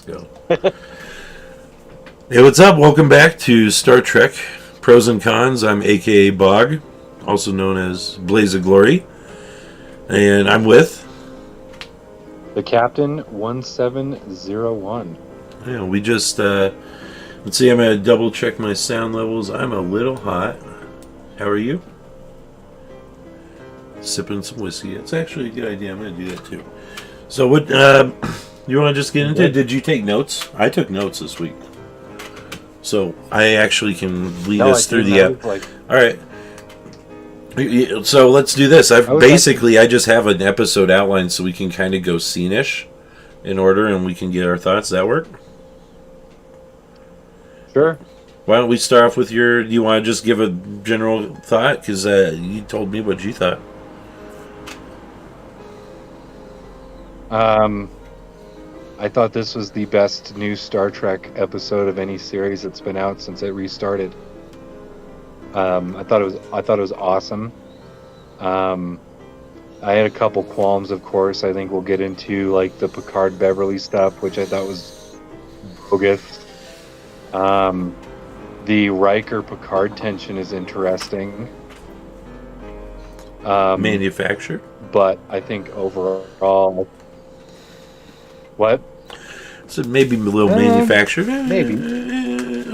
Let's go. Hey, what's up? Welcome back to Star Trek Pros and Cons. I'm AKA Bog, also known as Blaze of Glory. And I'm with... The Captain 1701. Yeah, we just... let's see, I'm going to double check my sound levels. I'm a little hot. How are you? Sipping some whiskey. It's actually a good idea. I'm going to do that too. So what... you want to just get into it? Did you take notes? I took notes this week. So I actually can lead us through the app. All right. So let's do this. I just have an episode outline so we can kind of go scene-ish in order and we can get our thoughts. Does that work? Sure. Why don't we start off with do you want to just give a general thought? Because you told me what you thought. I thought this was the best new Star Trek episode of any series that's been out since it restarted. I thought it was awesome. I had a couple qualms, of course. I think we'll get into like the Picard Beverly stuff, which I thought was bogus. The Riker Picard tension is interesting. Manufactured? But I think overall, what? So maybe a little manufactured. Maybe.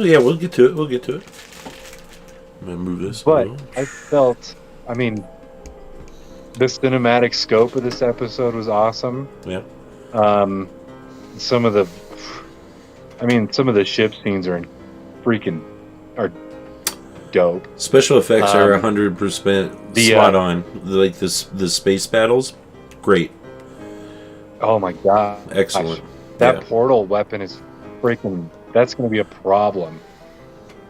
Yeah, we'll get to it. I'm going to move this. But I felt, the cinematic scope of this episode was awesome. Yeah. Some of the ship scenes are dope. Special effects are 100% spot on. Like the space battles, great. Oh my god! Excellent. That portal weapon is freaking. That's going to be a problem.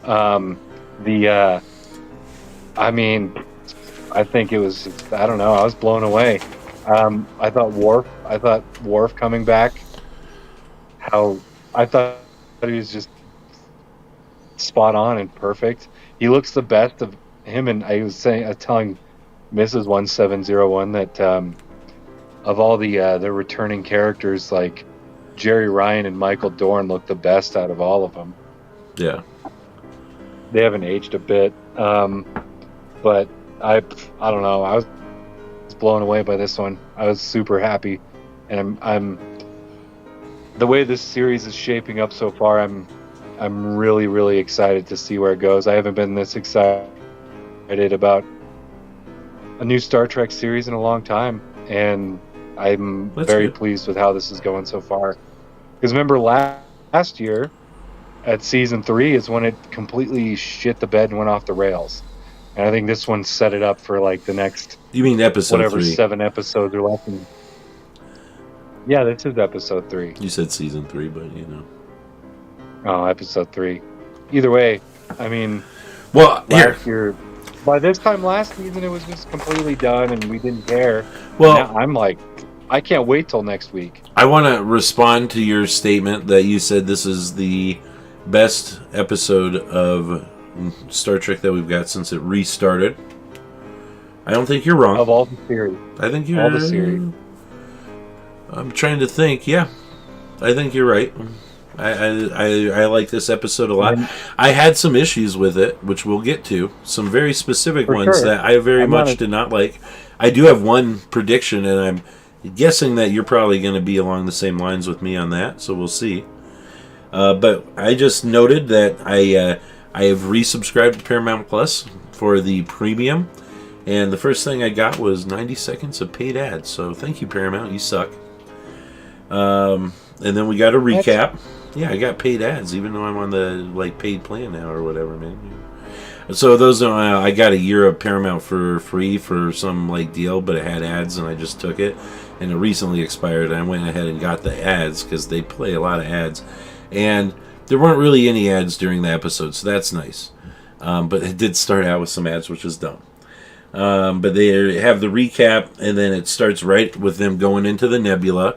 I think it was. I don't know. I was blown away. I thought Worf coming back. I thought he was just spot on and perfect. He looks the best of him, and I was telling Mrs. 1701 that of all the returning characters, like Jerry Ryan and Michael Dorn look the best out of all of them. Yeah, they haven't aged a bit, but I don't know. I was blown away by this one. I was super happy, and I'm the way this series is shaping up so far. I'm really, really excited to see where it goes. I haven't been this excited about a new Star Trek series in a long time, and I'm very pleased with how this is going so far. Because remember last year at season 3 is when it completely shit the bed and went off the rails. And I think this one set it up for like the next... You mean episode 3? 7 episodes are left. Yeah, this is episode 3. You said season 3, but you know. Oh, episode 3. Either way, well, last year, by this time last season, it was just completely done, and we didn't care. Well, now I'm like, I can't wait till next week. I want to respond to your statement that you said this is the best episode of Star Trek that we've got since it restarted. I don't think you're wrong. Of all the series. I think you're... All the series. I'm trying to think. Yeah, I think you're right. I like this episode a lot. I had some issues with it, which we'll get to. Some very specific ones that I very much did not like. I do have one prediction, and I'm guessing that you're probably going to be along the same lines with me on that, so we'll see. But I just noted that I have resubscribed to Paramount Plus for the premium, and the first thing I got was 90 seconds of paid ads. So thank you, Paramount. You suck. And then we got a recap. Yeah, I got paid ads, even though I'm on the paid plan now or whatever, man. So those I got a year of Paramount for free for some deal, but it had ads, and I just took it. And it recently expired, and I went ahead and got the ads because they play a lot of ads, and there weren't really any ads during the episode, so that's nice. But it did start out with some ads, which is dumb. But they have the recap, and then it starts right with them going into the nebula.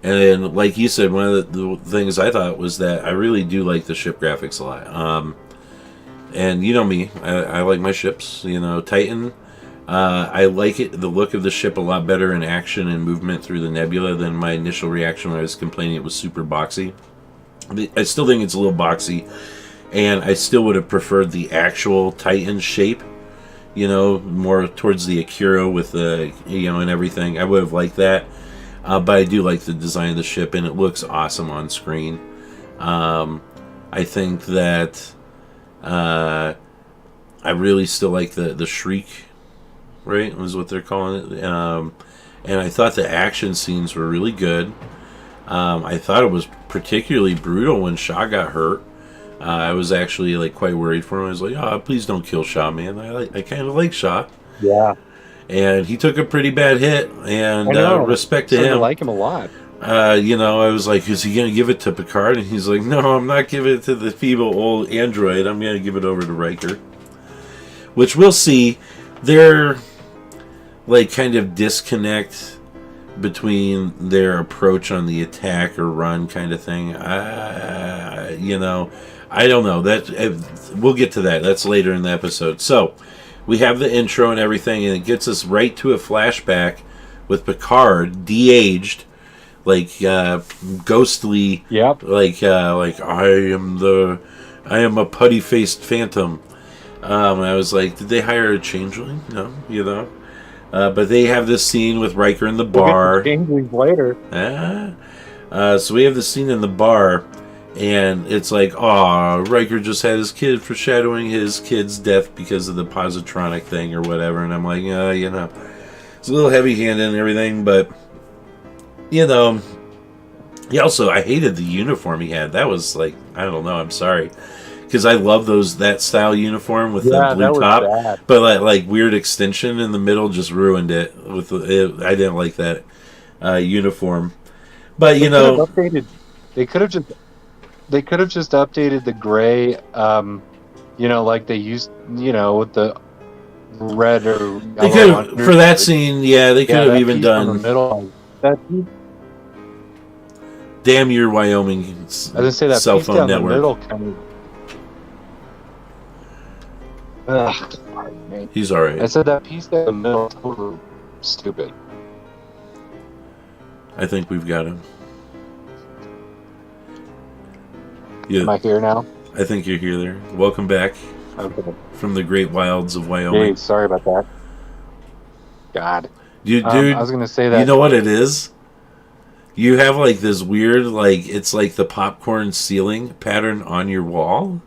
And then, like you said, one of the things I thought was that I really do like the ship graphics a lot. And you know me, I like my ships. Titan. I like the look of the ship a lot better in action and movement through the nebula than my initial reaction when I was complaining it was super boxy. I still think it's a little boxy, and I still would have preferred the actual Titan shape. More towards the Akira with the and everything. I would have liked that, but I do like the design of the ship, and it looks awesome on screen. I think that I really still like the Shriek, right? Was what they're calling it. And I thought the action scenes were really good. I thought it was particularly brutal when Shaw got hurt. I was actually quite worried for him. I was like, "Oh, please don't kill Shaw, man. I kind of like Shaw." Yeah. And he took a pretty bad hit, and respect to him. I like him a lot. I was like, "Is he going to give it to Picard?" And he's like, "No, I'm not giving it to the feeble old android. I'm going to give it over to Riker." Which we'll see. They're kind of disconnect between their approach on the attack or run kind of thing. I don't know. We'll get to that. That's later in the episode. So, we have the intro and everything, and it gets us right to a flashback with Picard, de-aged, ghostly. Yep. I am a putty-faced phantom. I was like, did they hire a changeling? No, but they have this scene with Riker in the bar. We'll get the changelings later. So we have the scene in the bar. And it's like, Riker just had his kid foreshadowing his kid's death because of the positronic thing or whatever. And I'm like, it's a little heavy-handed and everything, but, he also, I hated the uniform he had. That was I don't know, I'm sorry. Because I love that style uniform with the blue top. Bad. But, weird extension in the middle just ruined it. I didn't like that uniform. But, They could have just updated the gray, like they used, with the red or they could for that scene. Yeah, they could have even done. Middle, damn your Wyoming cell phone network. The middle kind of, he's all right. I said that piece down the middle totally stupid. I think we've got him. Am I here now? I think you're here there. Welcome back from the great wilds of Wyoming. Hey, sorry about that. God. Dude, I was going to say that. You know what it is? You have this weird, it's like the popcorn ceiling pattern on your wall.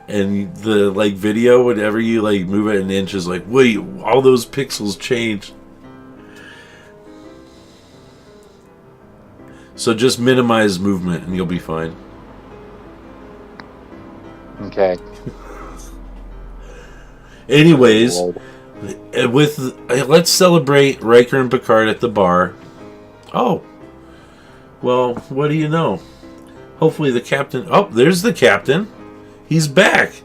And the, video, whenever you, move it an inch, is wait, all those pixels changed. So just minimize movement and you'll be fine. Okay. Anyways, let's celebrate Riker and Picard at the bar. Oh. Well, what do you know? Hopefully the captain... Oh, there's the captain. He's back.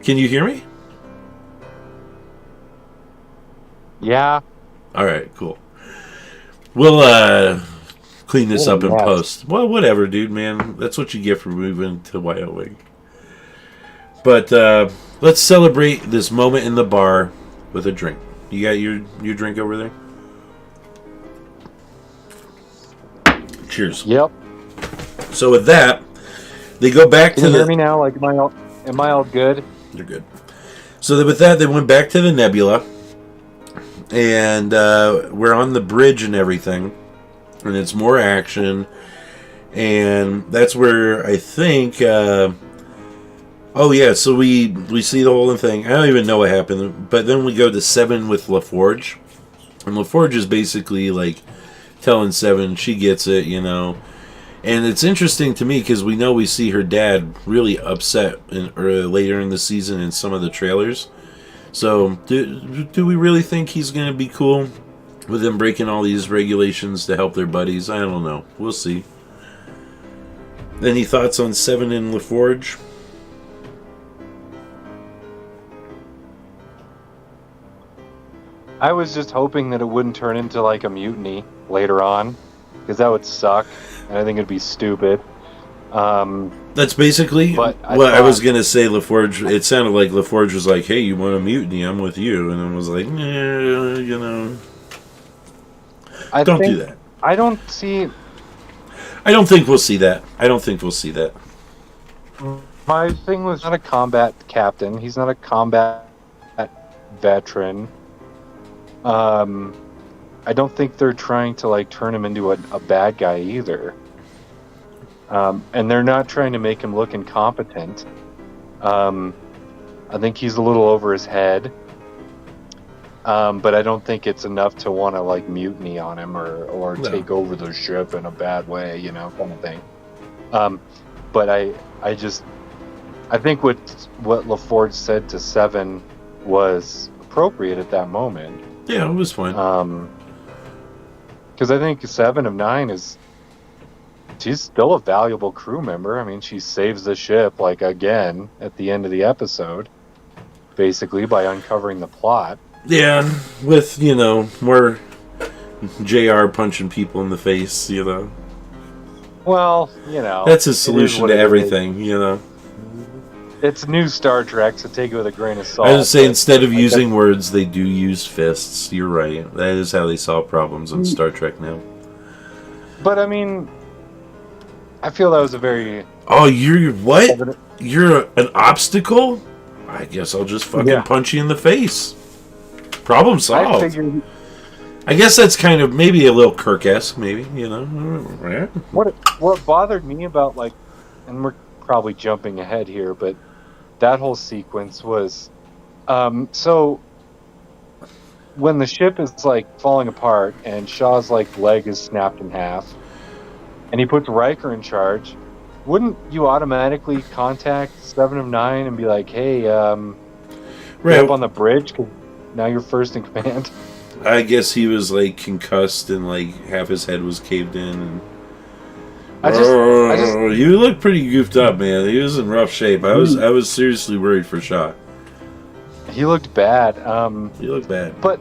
Can you hear me? Yeah. All right, cool. We'll clean this up in post. Well, whatever, dude, man. That's what you get for moving to Wyoming. But let's celebrate this moment in the bar with a drink. You got your drink over there? Cheers. Yep. So with that, they go back to the... Can you hear me now? Am I all good? You're good. So with that, they went back to the nebula. And we're on the bridge and everything. And it's more action. And that's where I think... so we see the whole thing. I don't even know what happened. But then we go to 7 with LaForge. And LaForge is basically telling 7 she gets it, And it's interesting to me because we see her dad really upset later in the season in some of the trailers. So, do we really think he's going to be cool with them breaking all these regulations to help their buddies? I don't know. We'll see. Any thoughts on 7 and LaForge? I was just hoping that it wouldn't turn into a mutiny later on, because that would suck, and I think it'd be stupid. That's basically what I was going to say. LaForge, it sounded like LaForge was like, hey, you want a mutiny? I'm with you. And I was like, don't do that. I don't see... I don't think we'll see that. I don't think we'll see that. My thing was not a combat captain. He's not a combat veteran. I don't think they're trying to like turn him into a bad guy either. And they're not trying to make him look incompetent. I think he's a little over his head. But I don't think it's enough to want to like mutiny on him or take over the ship in a bad way, you know, kind of thing. But I think what LaForge said to Seven was appropriate at that moment. Yeah, it was fine. Because I think 7 of 9 she's still a valuable crew member. I mean, she saves the ship like again at the end of the episode, basically by uncovering the plot. Yeah, with, you know, more JR punching people in the face, you know. Well, you know. That's his solution to everything, you know. It's new Star Trek, so take it with a grain of salt. I would say instead of using words, they do use fists. You're right. That is how they solve problems in Star Trek now. But, I mean, I feel that was a very... Oh, you're what? You're an obstacle? I guess I'll just fucking punch you in the face. Problem solved. I guess that's kind of maybe a little Kirk-esque, maybe, you know. What bothered me about, like, and we're probably jumping ahead here, but that whole sequence was, so when the ship is, like, falling apart and Shaw's, like, leg is snapped in half, and he puts Riker in charge, wouldn't you automatically contact 7 of 9 and be like, hey, get up on the bridge, because now you're first in command? I guess he was like concussed and like half his head was caved in. And you look pretty goofed up, man. He was in rough shape. I was seriously worried for Shaw. He looked bad. He looked bad. But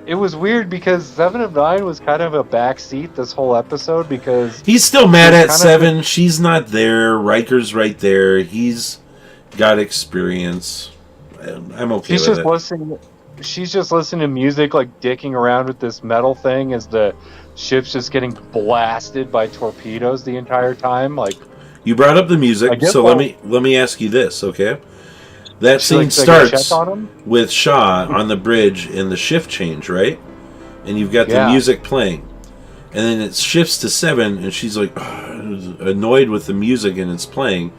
it was weird because 7 of 9 was kind of a backseat this whole episode because he's still mad at 7. She's not there. Riker's right there. He's got experience. I'm okay with it. She's just listening to music, like dicking around with this metal thing as the ship's just getting blasted by torpedoes the entire time. Like, you brought up the music, so let me ask you this, okay? That scene starts with Shaw on the bridge in the shift change, right? And you've got the music playing, and then it shifts to 7, and she's like annoyed with the music and it's playing,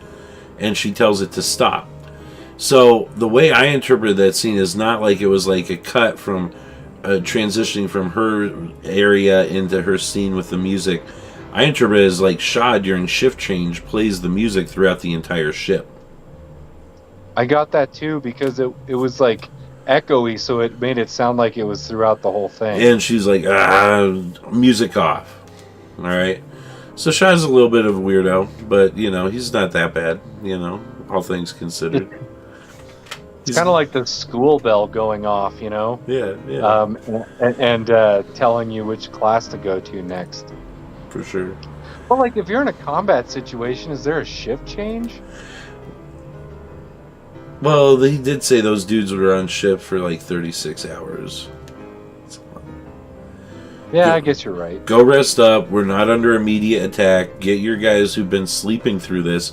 and she tells it to stop. So the way I interpreted that scene is not like it was like a cut from transitioning from her area into her scene with the music. I interpret it as like Shaw during shift change plays the music throughout the entire ship. I got that too because it was like echoey, so it made it sound like it was throughout the whole thing. And she's like, music off. All right. So Shaw's a little bit of a weirdo, but you know he's not that bad. You know, all things considered. It's kind of like the school bell going off, you know? Yeah. And telling you which class to go to next. For sure. Well, like, if you're in a combat situation, is there a shift change? Well, they did say those dudes were on ship for like 36 hours. Yeah, I guess you're right. Go rest up. We're not under immediate attack. Get your guys who've been sleeping through this.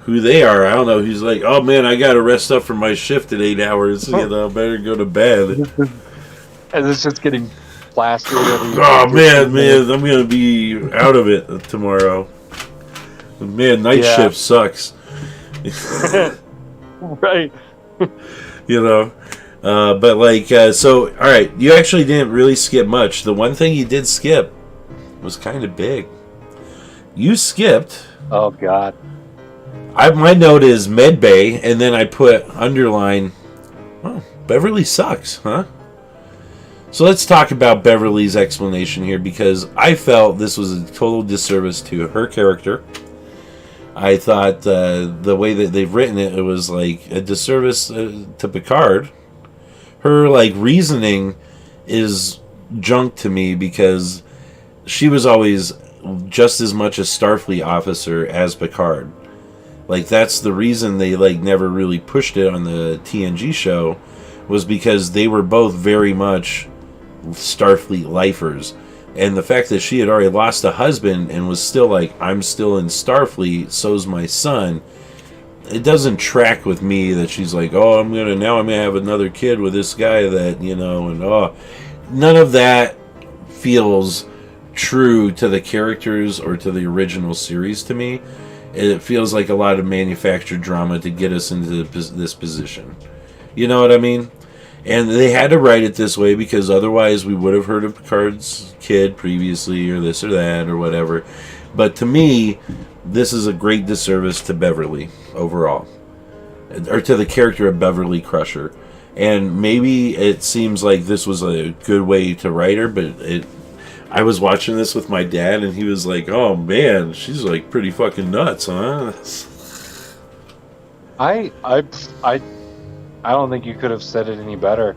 Who they are, I don't know. He's like, oh man, I gotta rest up from my shift at 8 hours. You know, better go to bed. And it's just getting plastered. Oh man, I'm gonna be out of it tomorrow. Man, night shift sucks. Right. You know, but like, so all right, you actually didn't really skip much. The one thing you did skip was kind of big. You skipped. Oh God. My note is med bay, and then I put underline. Oh, Beverly sucks, huh? So let's talk about Beverly's explanation here because I felt this was a total disservice to her character. I thought the way that they've written it, it was like a disservice to Picard. Her like reasoning is junk to me because she was always just as much a Starfleet officer as Picard. Like, that's the reason they, like, never really pushed it on the TNG show, was because they were both very much Starfleet lifers. And the fact that she had already lost a husband and was still like, I'm still in Starfleet, so's my son. It doesn't track with me that she's like, oh, I'm gonna have another kid with this guy that, and none of that feels true to the characters or to the original series to me. It feels like a lot of manufactured drama to get us into this position. You know what I mean? And they had to write it this way because otherwise we would have heard of Picard's kid previously or this or that or whatever. But to me, this is a great disservice to Beverly overall. Or to the character of Beverly Crusher. And maybe it seems like this was a good way to write her, but I was watching this with my dad and he was like, oh man, she's like pretty fucking nuts, huh? I don't think you could have said it any better.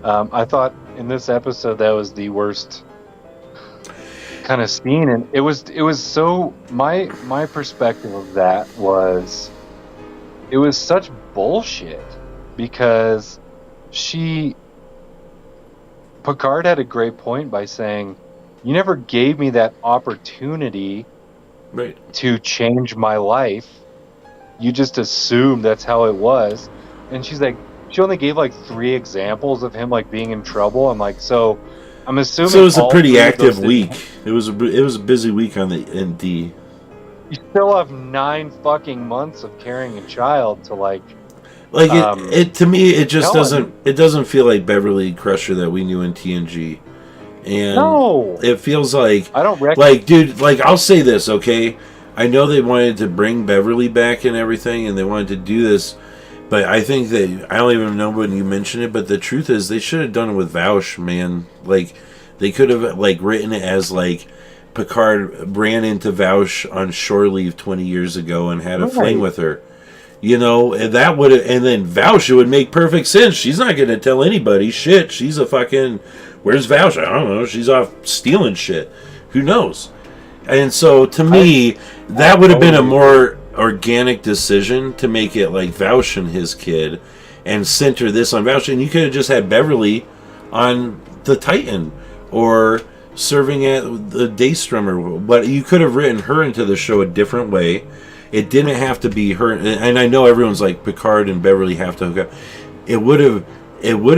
I thought in this episode that was the worst kind of scene, and it was so my perspective of that was it was such bullshit because Picard had a great point by saying, you never gave me that opportunity to change my life. You just assumed that's how it was. And she's like, she only gave like 3 examples of him like being in trouble. I'm like, so I'm assuming. So it was a pretty active week. It was a busy week on the ND. You still have 9 fucking months of carrying a child to like. Like it to me, it just doesn't feel like Beverly Crusher that we knew in TNG. And no, it feels like I don't like, dude, like I'll say this, okay? I know they wanted to bring Beverly back and everything, and they wanted to do this. But I think that, I don't even know when you mentioned it, but the truth is they should have done it with Vaush, man. Like, they could have, like, written it as, like, Picard ran into Vaush on shore leave 20 years ago and had a fling with her. You know, and that would have, and then Vaush, it would make perfect sense. She's not going to tell anybody. Shit, she's a fucking, where's Vaush? I don't know. She's off stealing shit. Who knows? And so, to me, that would have been a more organic decision to make it like Vaush and his kid and center this on Vaush, and you could have just had Beverly on the Titan or serving at the Daystrom, but you could have written her into the show a different way. It didn't have to be her, and I know everyone's like Picard and Beverly have to hook up. It would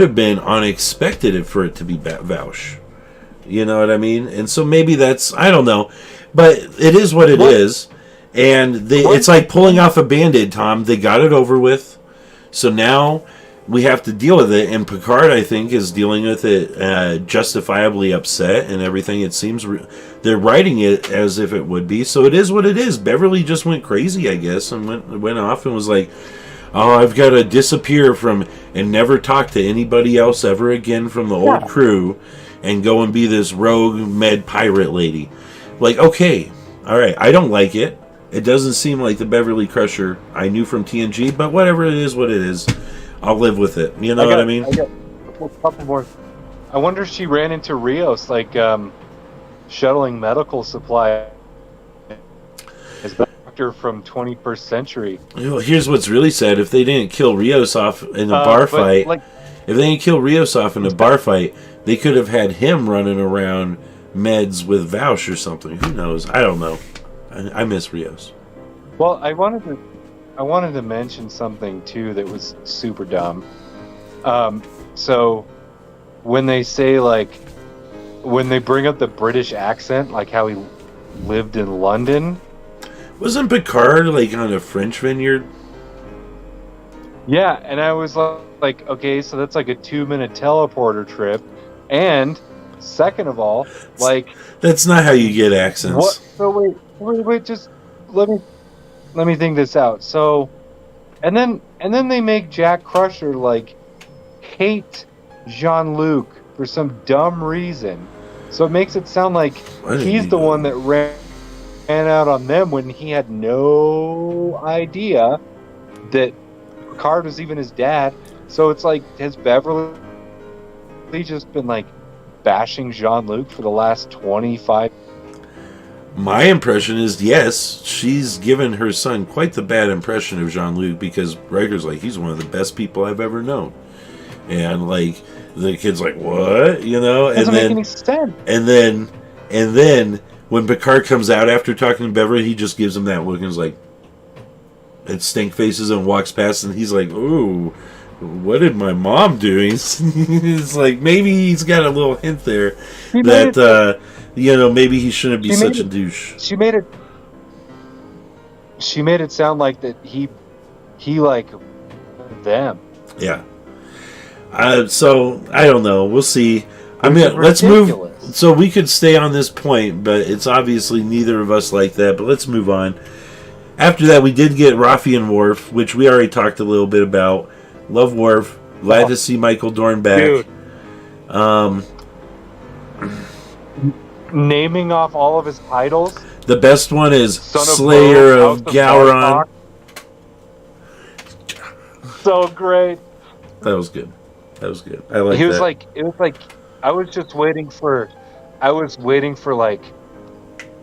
have been unexpected for it to be Vaush. You know what I mean? And so maybe that's, I don't know, but it is what it is. And it's like pulling off a Band-Aid, Tom. They got it over with. So now we have to deal with it. And Picard, I think, is dealing with it justifiably upset and everything. It seems they're writing it as if it would be. So it is what it is. Beverly just went crazy, I guess, and went off and was like, oh, I've got to disappear from and never talk to anybody else ever again from the old crew and go and be this rogue med pirate lady. Like, okay, all right, I don't like it. It doesn't seem like the Beverly Crusher I knew from TNG, but whatever it is, what it is, I'll live with it. You know what I mean? I got a couple more. I wonder if she ran into Rios, like shuttling medical supply as a doctor from 21st century. Well, here's what's really sad. If they didn't kill Rios off in a bar fight, if they didn't kill Rios off in a bar fight, they could have had him running around meds with Vaush or something. Who knows? I don't know. I miss Rios. Well, I wanted to mention something too that was super dumb. So when they say when they bring up the British accent, like how he lived in London, wasn't Picard like on a French vineyard? Yeah, and I was like, okay, so that's like a 2-minute teleporter trip, and second of all, like that's not how you get accents. What? So wait, just let me think this out. So, and then they make Jack Crusher like hate Jean-Luc for some dumb reason. So it makes it sound like he's the one that ran out on them when he had no idea that Picard was even his dad. So it's like, has Beverly just been like bashing Jean-Luc for the last 25? My impression is, yes, she's given her son quite the bad impression of Jean-Luc because Riker's like, he's one of the best people I've ever known. And like, the kid's like, what? You know? Doesn't make any sense. And then And then when Picard comes out after talking to Beverly, he just gives him that look and is like, and stink faces and walks past, and he's like, "Ooh, what did my mom do?" It's like maybe he's got a little hint there that maybe he shouldn't be such a douche. She made it sound like that he like them. Yeah. So I don't know. We'll see. I mean, let's ridiculous. move. So we could stay on this point, but it's obviously neither of us like that. But let's move on. After that, we did get Raffi and Worf, which we already talked a little bit about. Love Worf. Glad to see Michael Dorn back. Dude. Naming off all of his titles. The best one is Son Slayer of of Gowron. So great. That was good. I like that. It was like I was waiting for like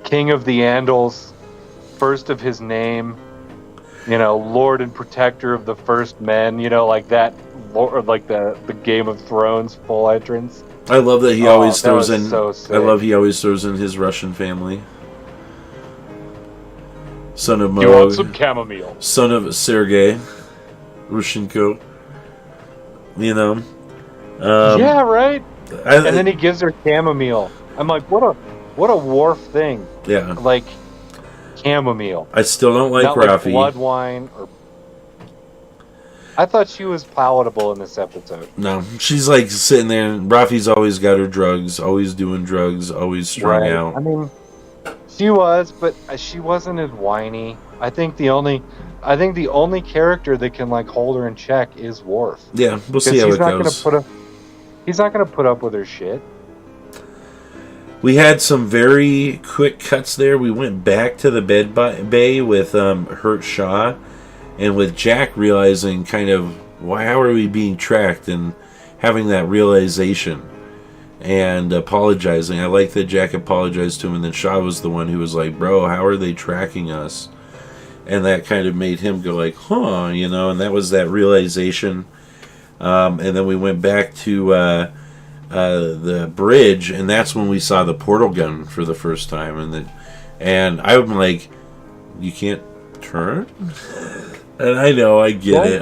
King of the Andals, first of his name, Lord and Protector of the First Men, like that, or like the Game of Thrones full entrance. I love that he always throws in. So sick. I love he always throws in his Russian family. Son of Mo. You want some chamomile? Son of Sergei Rushenko. Yeah, right. And then he gives her chamomile. I'm like, what a Worf thing. Yeah. Like chamomile. I still don't like Raffi. Like blood wine or. I thought she was palatable in this episode. No, she's like sitting there, and Raffi's always got her drugs, always doing drugs, always strung out. I mean, she was, but she wasn't as whiny. I think the only character that can like hold her in check is Worf. Yeah, we'll see how it goes. He's not going to put up with her shit. We had some very quick cuts there. We went back to the bed bay with Hurt Shaw, and with Jack realizing kind of, how are we being tracked, and having that realization and apologizing. I like that Jack apologized to him, and then Shaw was the one who was like, "Bro, how are they tracking us?" And that kind of made him go like, "Huh," and that was that realization. And then we went back to the bridge, and that's when we saw the portal gun for the first time, and I'm like, "You can't turn?" And I know, I get it.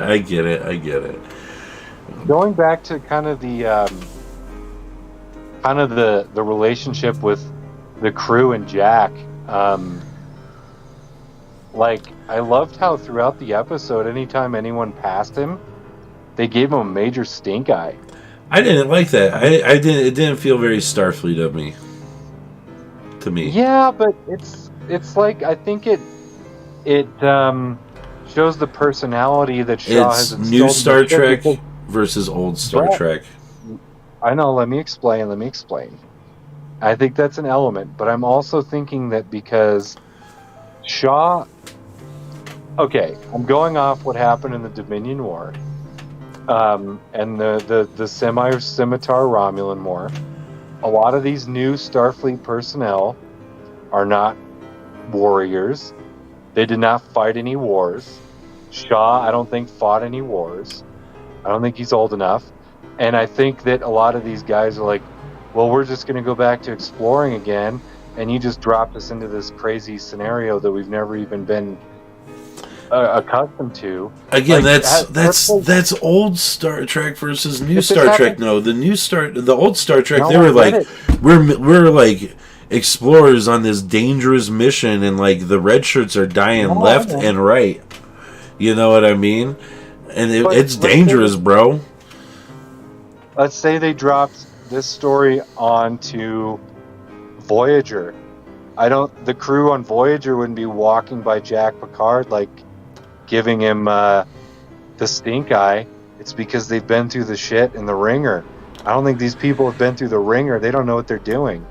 Going back to kind of the relationship with the crew and Jack, like I loved how throughout the episode, anytime anyone passed him, they gave him a major stink eye. I didn't like that. I didn't. It didn't feel very Starfleet of me. To me. Yeah, but it's like I think it shows the personality that Shaw has instilled. New Star Trek versus old Star Trek. I know. Let me explain. I think that's an element, but I'm also thinking that because Shaw. Okay, I'm going off what happened in the Dominion War, and the Scimitar Romulan War. A lot of these new Starfleet personnel are not warriors. They did not fight any wars. Shaw, I don't think, fought any wars. I don't think he's old enough. And I think that a lot of these guys are like, well, we're just going to go back to exploring again, and you just dropped us into this crazy scenario that we've never even been accustomed to. Again, like, that's old Star Trek versus new Star Trek. No, the old Star Trek, they were like, we're like explorers on this dangerous mission, and like the red shirts are dying left and right. You know what I mean? And it's dangerous, bro. Let's say they dropped this story onto Voyager. The crew on Voyager wouldn't be walking by Jack Picard like giving him the stink eye. It's because they've been through the shit in the ringer. I don't think these people have been through the ringer. They don't know what they're doing.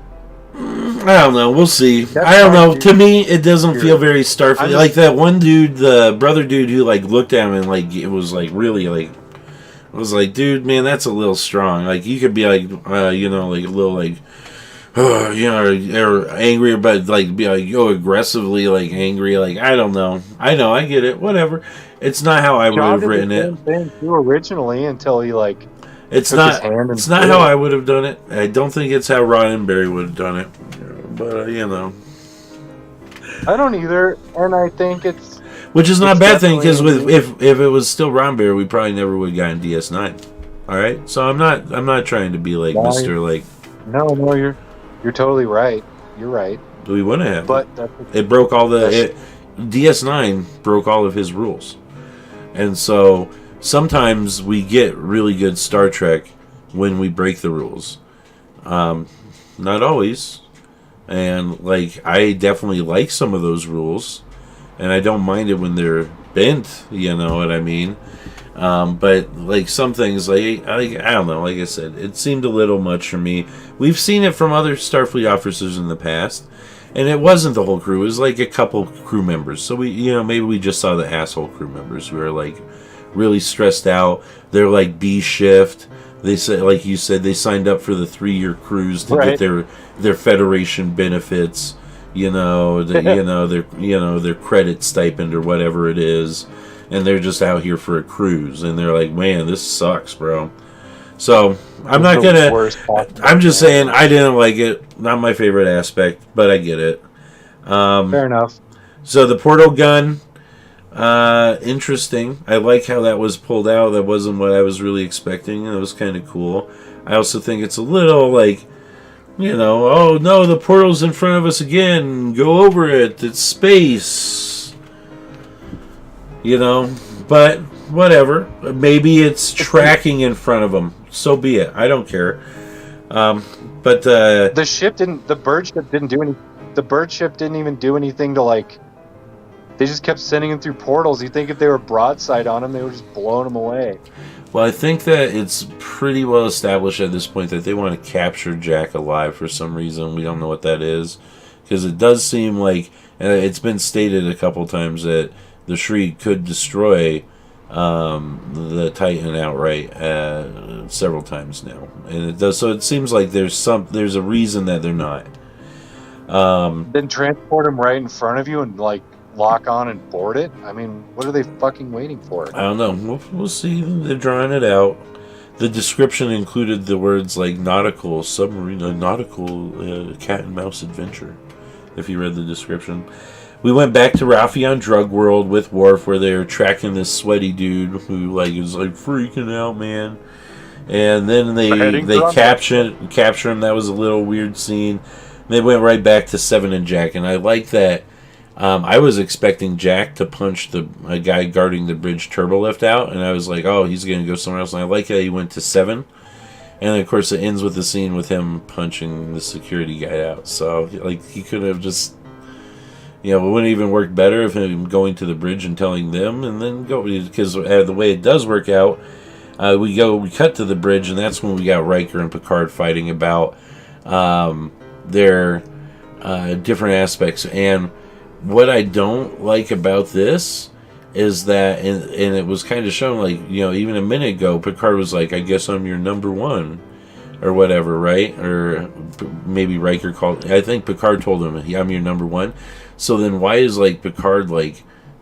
I don't know. We'll see. I don't know. To me, it doesn't feel very Starfleet. Like that one dude, the brother dude who like looked at him and like it was like really like, it was like, dude, man, that's a little strong. Like you could be like, like a little like, or angry, but like be like, aggressively like angry. Like I don't know. I get it. Whatever. It's not how I would have written it. Thing too originally until he like. It's not how I would have done it. I don't think it's how Roddenberry would have done it. But I don't either, and I think it's which is not a bad thing because definitely- if it was still Ron-Bear, we probably never would have gotten DS9. All right, so I'm not trying to be like Why? Mr. like. No, you're totally right. You're right, We wouldn't have. but It broke all DS9 broke all of his rules, and so sometimes we get really good Star Trek when we break the rules. Not always, and like I definitely like some of those rules, and I don't mind it when they're bent. You know what I mean? But like some things, like I don't know. Like I said, it seemed a little much for me. We've seen it from other Starfleet officers in the past, and it wasn't the whole crew. It was like a couple crew members. So maybe we just saw the asshole crew members who are like really stressed out. They're like B shift. They said, like you said, they signed up for the 3-year cruise to get their Federation benefits. Their credit stipend or whatever it is. And they're just out here for a cruise, and they're like, "Man, this sucks, bro." So I'm not gonna. I'm just saying I didn't like it. Not my favorite aspect, but I get it. fair enough. So the portal gun, interesting. I like how that was pulled out. That wasn't what I was really expecting, and it was kind of cool. I also think it's a little like, oh no, the portal's in front of us again. Go over it. It's space. But whatever. Maybe it's tracking in front of them. So be it. I don't care. But The ship didn't. The bird ship didn't do any. The bird ship didn't even do anything to like. They just kept sending him through portals. You think if they were broadside on him, they were just blowing him away. Well, I think that it's pretty well established at this point that they want to capture Jack alive for some reason. We don't know what that is, because it does seem like it's been stated a couple times that the Shriek could destroy the Titan outright several times now, and it does. So it seems like there's a reason that they're not. Then transport him right in front of you and like lock on and board it. I mean, what are they fucking waiting for? I don't know. We'll see. They're drawing it out. The description included the words like nautical submarine, a nautical cat and mouse adventure. If you read the description. We went back to Ralphie on Drug World with Worf, where they were tracking this sweaty dude who is freaking out, man. And then they capture him. That was a little weird scene. They went right back to Seven and Jack, and I like that. I was expecting Jack to punch a guy guarding the bridge turbo lift out, and I was like, oh, he's going to go somewhere else. And I like how he went to Seven. And then, of course, it ends with the scene with him punching the security guy out. So, he could have just... it wouldn't even work better if him going to the bridge and telling them and then go, because the way it does work out, we cut to the bridge, and that's when we got Riker and Picard fighting about their different aspects. And what I don't like about this is that, and it was kind of shown, even a minute ago, Picard was like, I guess I'm your number one. Or whatever, right? Or maybe Riker I think Picard told him, I'm your number one. So then why is Picard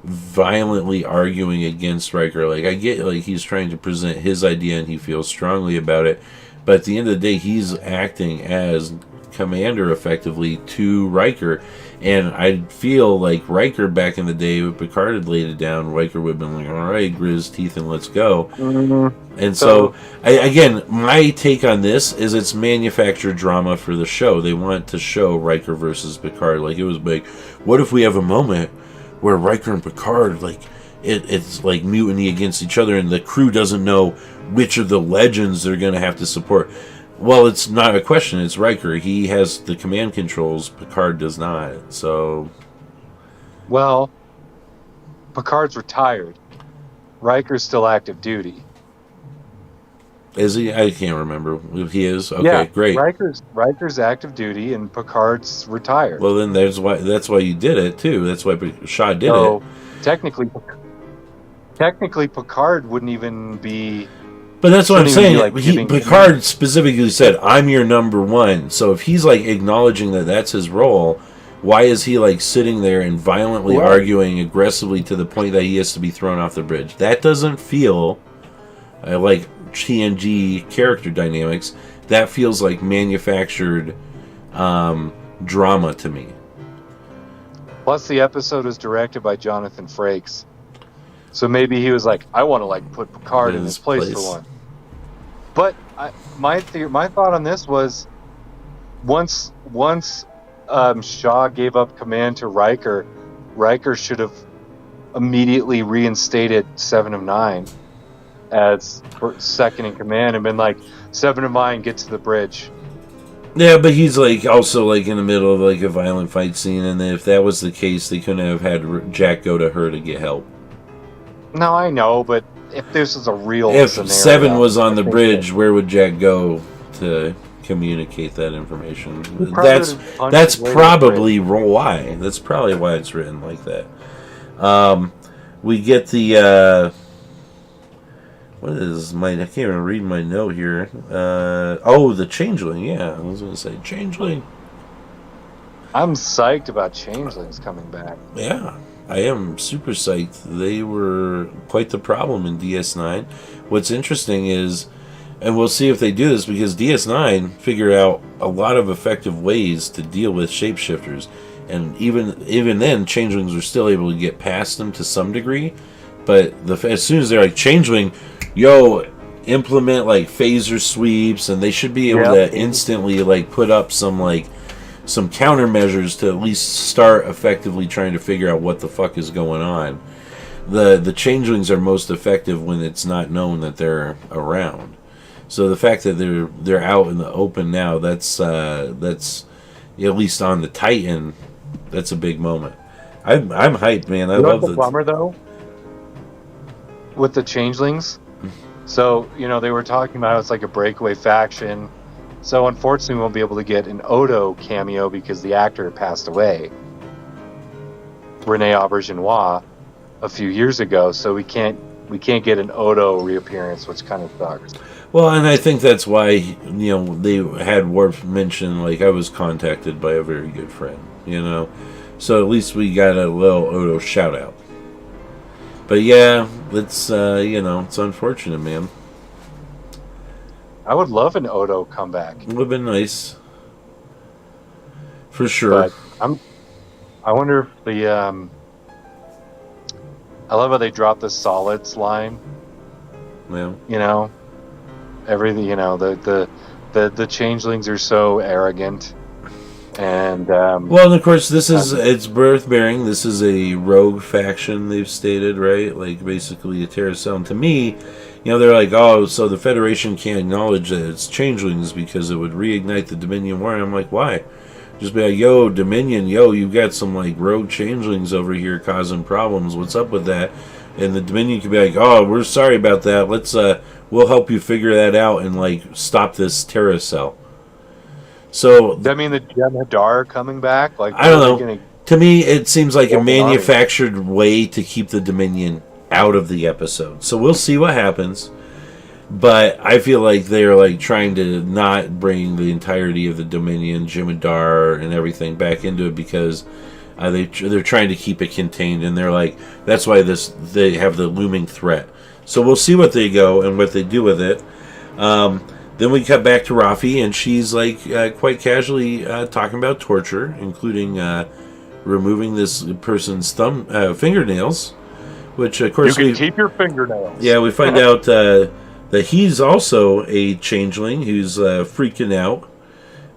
violently arguing against Riker? I get he's trying to present his idea and he feels strongly about it, but at the end of the day he's acting as commander effectively to Riker, and I feel like Riker back in the day when Picard had laid it down, Riker would have been like, alright, grit his teeth and let's go. Mm-hmm. And so again, my take on this is it's manufactured drama for the show. They want to show Riker versus Picard. It was like, what if we have a moment where Riker and Picard it's like mutiny against each other and the crew doesn't know which of the legends they're going to have to support. Well, it's not a question. It's Riker. He has the command controls. Picard does not. So, well, Picard's retired. Riker's still active duty. Is he? I can't remember if he is. Okay, yeah, great. Riker's active duty and Picard's retired. Well, then that's why you did it too. That's why Shaw did it. Technically, Picard wouldn't even be. But that's what I'm saying. Picard specifically said, "I'm your number one." So if he's acknowledging that that's his role, why is he sitting there and violently arguing aggressively to the point that he has to be thrown off the bridge? That doesn't feel like TNG character dynamics. That feels like manufactured drama to me. Plus, the episode was directed by Jonathan Frakes, so maybe he was like, "I want to like put Picard in his place for one." But my thought on this was, once Shaw gave up command to Riker, Riker should have immediately reinstated Seven of Nine as second in command and been like, Seven of Nine, get to the bridge. Yeah, but he's like also like in the middle of like a violent fight scene, and if that was the case, they couldn't have had Jack go to her to get help. No, I know, but if this is a real scenario, Seven was on the bridge, where would Jack go to communicate that information? That's probably why. That's probably why it's written like that. We get the what is my? I can't even read my note here. The Changeling. Yeah, I was going to say Changeling. I'm psyched about Changelings coming back. Yeah, I am super psyched. They were quite the problem in DS9. What's interesting is, and we'll see if they do this, because DS9 figured out a lot of effective ways to deal with shapeshifters, and even then, Changelings were still able to get past them to some degree. But as soon as they're like Changeling, implement like phaser sweeps, and they should be able to instantly like put up some countermeasures to at least start effectively trying to figure out what the fuck is going on. The Changelings are most effective when it's not known that they're around. So the fact that they're out in the open now, that's at least on the Titan, that's a big moment. I'm hyped, man. I love the bummer though with the Changelings. So they were talking about it's like a breakaway faction. So unfortunately, we won't be able to get an Odo cameo because the actor passed away, Rene Aubergenois, a few years ago. So we can't get an Odo reappearance, which kind of sucks. Well, and I think that's why they had Worf mention like I was contacted by a very good friend. So at least we got a little Odo shout out. But yeah, it's it's unfortunate, man. I would love an Odo comeback. It would have been nice, for sure. But I wonder if the I love how they dropped the solids line. Yeah. Everything. The Changelings are so arrogant. And well, and of course, it's birth bearing. This is a rogue faction, they've stated, right? Like basically a terrorist cell. And to me, they're like, oh, so the Federation can't acknowledge that it's Changelings because it would reignite the Dominion War. And I'm like, why? Just be like, yo, Dominion, you've got some like rogue Changelings over here causing problems. What's up with that? And the Dominion could be like, oh, we're sorry about that. We'll help you figure that out and like stop this terrorist cell. So does that mean the Jem'Hadar are coming back? Like, I don't know. To me, it seems like a manufactured way to keep the Dominion out of the episode. So we'll see what happens. But I feel like they're like trying to not bring the entirety of the Dominion, Jem'Hadar, and everything back into it because they're trying to keep it contained, and they're like that's why they have the looming threat. So we'll see what they go and what they do with it. Then we cut back to Rafi, and she's like quite casually talking about torture, including removing this person's fingernails, which of course you can keep your fingernails. Yeah, we find out that he's also a changeling who's freaking out,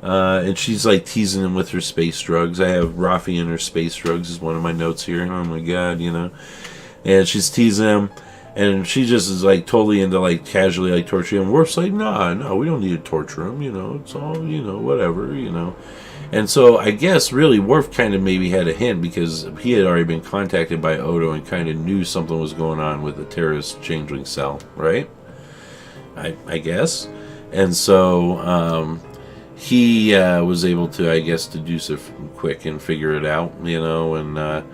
and she's like teasing him with her space drugs. I have Rafi and her space drugs is one of my notes here. Oh my god, and she's teasing him. And she just is like totally into like casually like torturing him. Worf's like, no, we don't need to torture him. It's all whatever. And so I guess really Worf kind of maybe had a hint because he had already been contacted by Odo and kind of knew something was going on with the terrorist changeling cell, right? I guess. And so he was able to, I guess, deduce it quick and figure it out, and.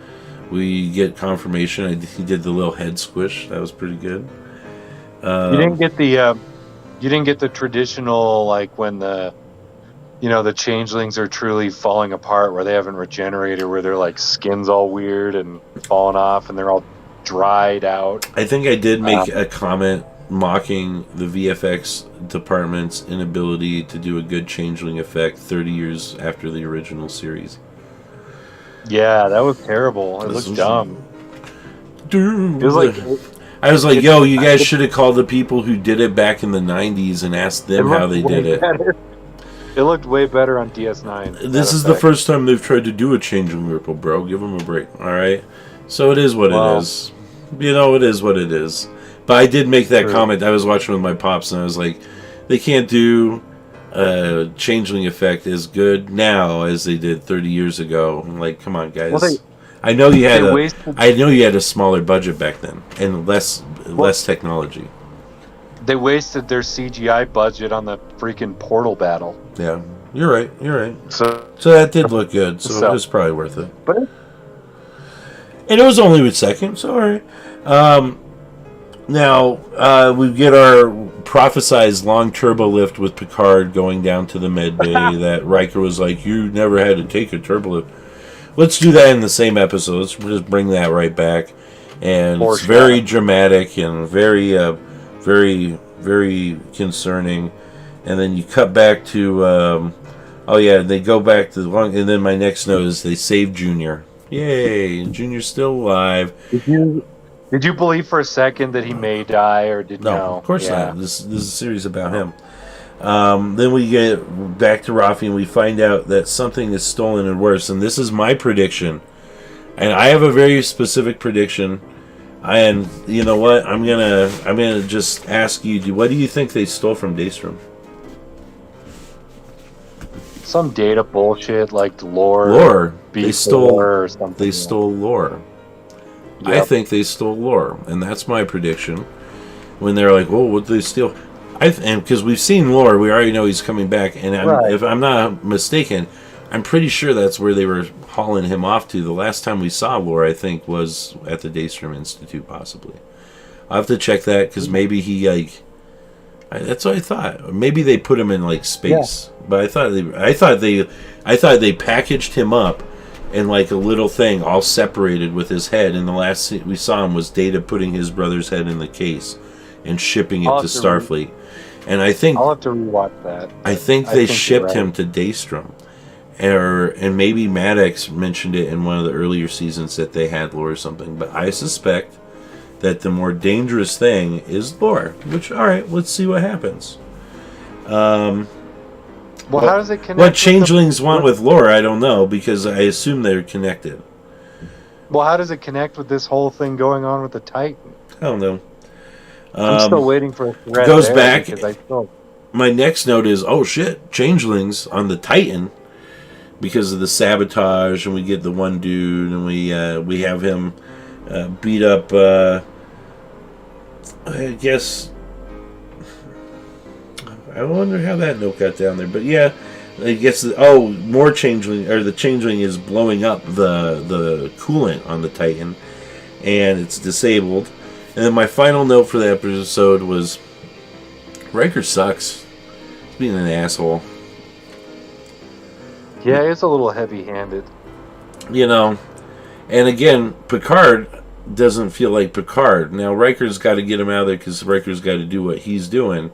We get confirmation. He did the little head squish. That was pretty good. You didn't get the traditional like when the changelings are truly falling apart where they haven't regenerated, where their like skin's all weird and falling off and they're all dried out. I think I did make a comment mocking the VFX department's inability to do a good changeling effect 30 years after the original series. Yeah, that was terrible. It This looked was- dumb. Dude. It was like I was like, yo, you guys should have called the people who did it back in the 90s and asked them how they did it. It looked way better on DS9. This is the first time they've tried to do a changeling ripple, bro. Give them a break, alright? So it is what it is. You know, it is what it is. But I did make that comment. I was watching with my pops, and I was like, they can't do a changeling effect as good now as they did 30 years ago. I'm like, come on, guys. Well, I know you had a smaller budget back then and less technology. They wasted their CGI budget on the freaking portal battle. Yeah, you're right. So that did look good. So it was probably worth it. But and it was only with seconds. So all right. Now we get our prophesized long turbo lift with Picard going down to the med bay. That Riker was like, "You never had to take a turbo lift." Let's do that in the same episode. Let's just bring that right back. And it's very dramatic and very, very, very concerning. And then you cut back to, they go back to the long. And then my next note is they save Junior. Yay! Junior's still alive. Did you believe for a second that he may die, or did no? Of course not. This is a series about him. Then we get back to Rafi and we find out that something is stolen and worse. And this is my prediction. And I have a very specific prediction. And you know what? I'm gonna just ask you, what do you think they stole from Daystrom? Some data bullshit like lore. Lore. They stole or something. They stole lore. Yep. I think they stole lore, and that's my prediction. When they're like, "Oh, what did they steal?" And because we've seen lore, we already know he's coming back. And if I'm not mistaken, I'm pretty sure that's where they were hauling him off to. The last time we saw lore, I think, was at the Daystrom Institute, possibly. I'll have to check that because maybe he that's what I thought. Maybe they put him in like space, but I thought they packaged him up in like a little thing, all separated with his head. And the last we saw him was Data putting his brother's head in the case and shipping it to Starfleet. And I think I'll have to rewatch that. I think they shipped him to Daystrom, and maybe Maddox mentioned it in one of the earlier seasons that they had lore or something. But I suspect that the more dangerous thing is lore. Which, all right, let's see what happens. Well, how does it connect? What changelings want with lore, I don't know, because I assume they're connected. Well, how does it connect with this whole thing going on with the Titan? I don't know. I'm still waiting for a thread. Goes back. My next note is, oh shit, changelings on the Titan, because of the sabotage, and we get the one dude, and we have him beat up. I guess. I wonder how that note got down there, but yeah, I guess more changeling, or the changeling is blowing up the coolant on the Titan, and it's disabled. And then my final note for the episode was, Riker sucks. He's being an asshole. Yeah, it's a little heavy-handed. You know, and again, Picard doesn't feel like Picard. Now, Riker's got to get him out of there because Riker's got to do what he's doing.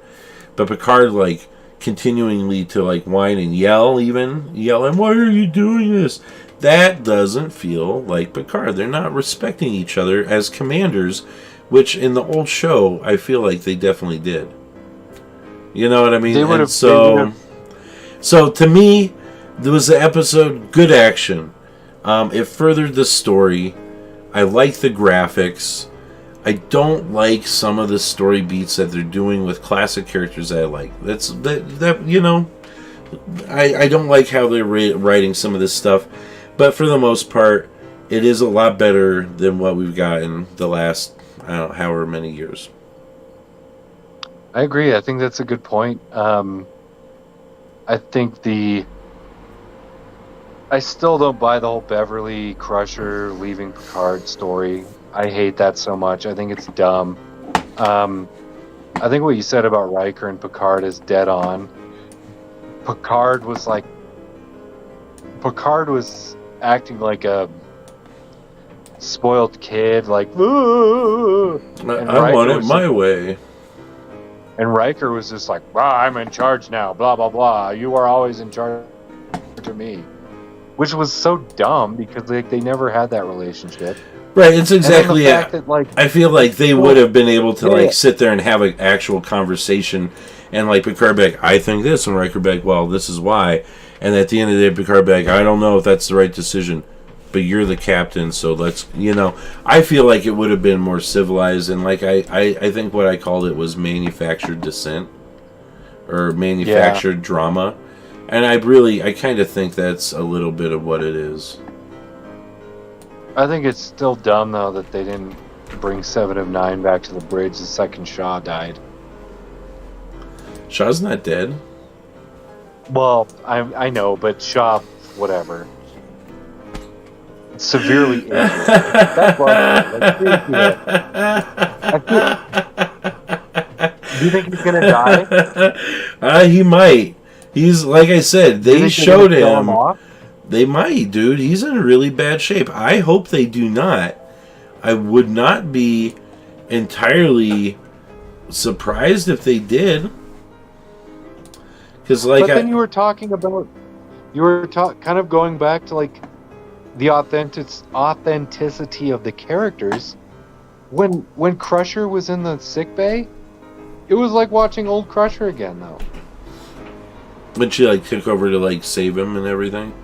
But Picard, like, continually to, like, whine and yell, and why are you doing this? That doesn't feel like Picard. They're not respecting each other as commanders, which in the old show, I feel like they definitely did. You know what I mean? So to me, there was the episode, good action. It furthered the story. I like the graphics. I don't like some of the story beats that they're doing with classic characters that I like. I don't like how they're writing some of this stuff. But for the most part, it is a lot better than what we've got in the last, I don't know, however many years. I agree. I think that's a good point. I think I still don't buy the whole Beverly Crusher leaving Picard story. I hate that so much. I think it's dumb. I think what you said about Riker and Picard is dead on. Picard was acting like a spoiled kid, like, ooh, I want it my way. And Riker was just like, "Well, I'm in charge now, blah, blah, blah. You are always in charge of me." Which was so dumb because they never had that relationship. Right, it's exactly it. That, like, I feel like they would have been able to like sit there and have an actual conversation, and like Picard back, I think this, and Riker back, well, this is why. And at the end of the day, Picard back, I don't know if that's the right decision, but you're the captain, so let's, I feel like it would have been more civilized, and like I think what I called it was manufactured dissent or manufactured drama, and I kind of think that's a little bit of what it is. I think it's still dumb though that they didn't bring 7 of 9 back to the bridge the second Shaw died. Shaw's not dead. Well, I know, but Shaw, whatever. Severely injured. That's what do you think he's gonna die? He might. He's, like I said, they showed him. They might, dude. He's in really bad shape. I hope they do not. I would not be entirely surprised if they did. Because, like, but then you were talking about, kind of going back to like the authenticity of the characters. When Crusher was in the sick bay, it was like watching old Crusher again, though. When she like took over to like save him and everything.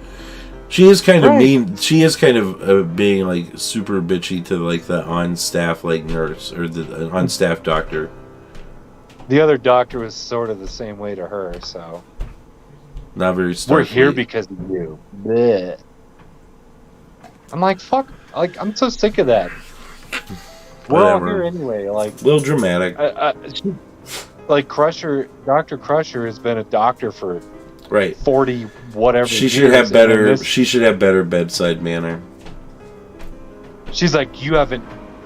She is kind of mean. She is kind of being like super bitchy to like the on-staff like nurse or the on-staff doctor. The other doctor was sort of the same way to her, so not very. Starfleet. We're here because of you. Blech. I'm like, fuck. Like, I'm so sick of that. We're all here anyway. Like, a little dramatic. Like Crusher, Dr. Crusher has been a doctor for 40 whatever. She should have better. She should have better bedside manner. She's like, you haven't.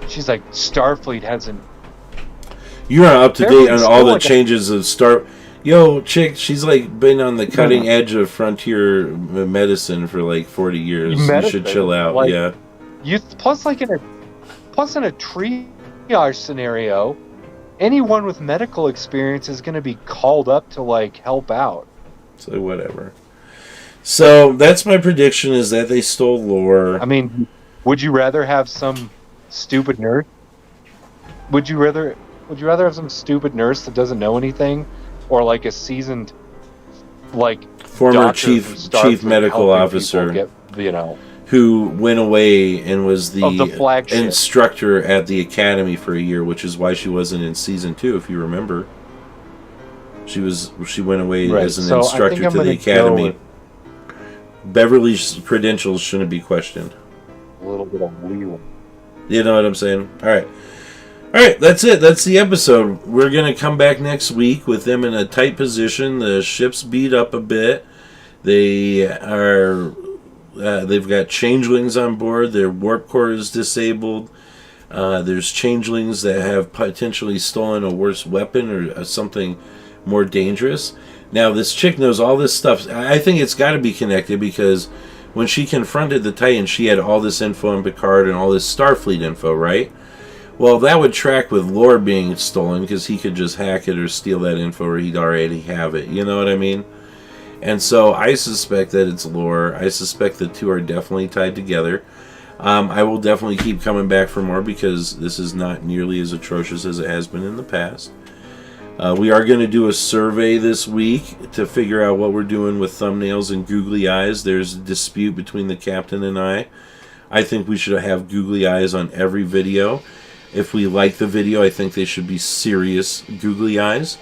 She's like, Starfleet hasn't. You're not up to date on all the changes of Star. Yo, chick, she's like been on the cutting edge of frontier medicine for like 40 years. You should chill out. Like, yeah. Plus in a triage scenario, anyone with medical experience is going to be called up to like help out. So whatever. So that's my prediction: is that they stole lore. I mean, would you rather have some stupid nurse? Would you rather have some stupid nurse that doesn't know anything, or like a seasoned, like former chief medical officer, who went away and was the instructor at the academy for a year, which is why she wasn't in season 2, if you remember. She went away as an instructor to the academy. Beverly's credentials shouldn't be questioned. A little bit of wheel. You know what I'm saying? All right, that's it. That's the episode. We're going to come back next week with them in a tight position. The ship's beat up a bit. They've got changelings on board. Their warp core is disabled. There's changelings that have potentially stolen a worse weapon or something more dangerous. Now, this chick knows all this stuff. I think it's got to be connected because when she confronted the Titan, she had all this info on Picard and all this Starfleet info, right? Well, that would track with lore being stolen because he could just hack it or steal that info or he'd already have it. You know what I mean? And so I suspect that it's lore. I suspect the two are definitely tied together. I will definitely keep coming back for more because this is not nearly as atrocious as it has been in the past. We are going to do a survey this week to figure out what we're doing with thumbnails and googly eyes. There's a dispute between the captain and I. I think we should have googly eyes on every video. If we like the video, I think they should be serious googly eyes.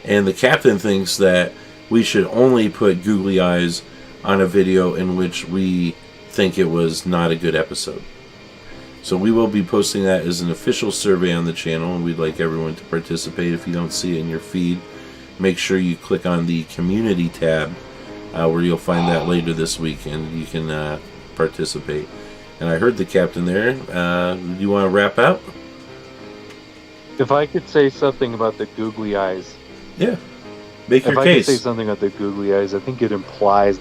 And the captain thinks that we should only put googly eyes on a video in which we think it was not a good episode. So we will be posting that as an official survey on the channel, and we'd like everyone to participate. If you don't see it in your feed, make sure you click on the community tab where you'll find that later this week, and you can participate. And I heard the captain there. Do you want to wrap out? If I could say something about the googly eyes. Yeah. Make your case. If I could say something about the googly eyes, I think it implies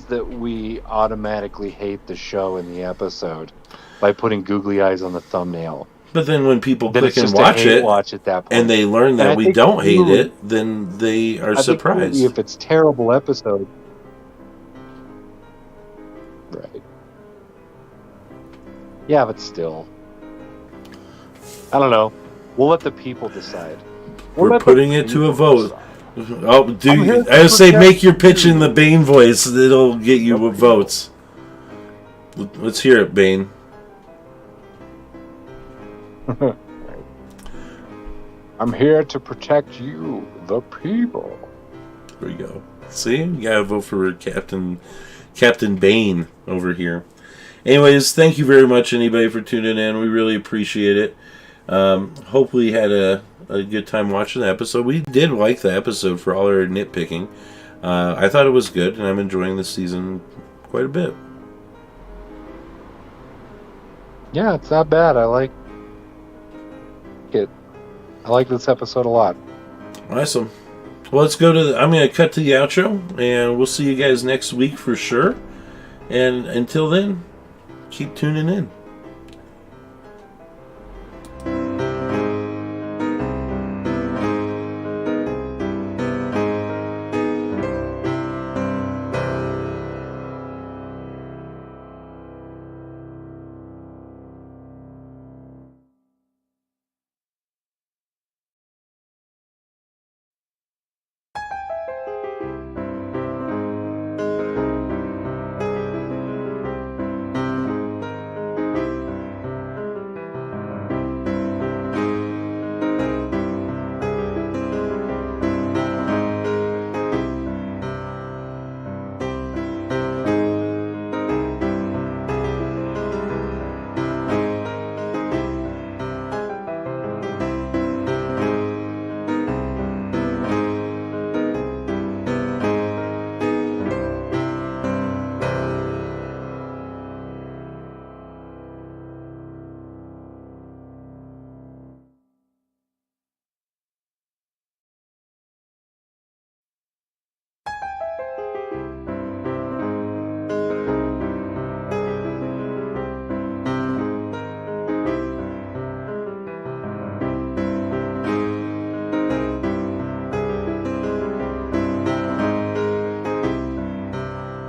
that we automatically hate the show in the episode by putting googly eyes on the thumbnail. But then when people then click it's and just a watch hate it, watch at that point. and they learn And that I we think don't hate really- it, then they are I think surprised. really if it's terrible episode, right? Yeah, but still, I don't know. We'll let the people decide. We're putting it to a vote. Oh, I'm here to I would say protect make your pitch you. in the Bane voice. It'll get you votes. Let's hear it, Bane. I'm here to protect you, the people. There we go. See, you gotta vote for Captain Bane over here. Anyways, thank you very much, anybody, for tuning in. We really appreciate it. Hopefully, you had a good time watching the episode. We did like the episode for all our nitpicking. I thought it was good, and I'm enjoying the season quite a bit. Yeah, it's not bad. I like it. I like this episode a lot. Awesome. Well, let's go to I'm going to cut to the outro, and we'll see you guys next week for sure. And until then, keep tuning in.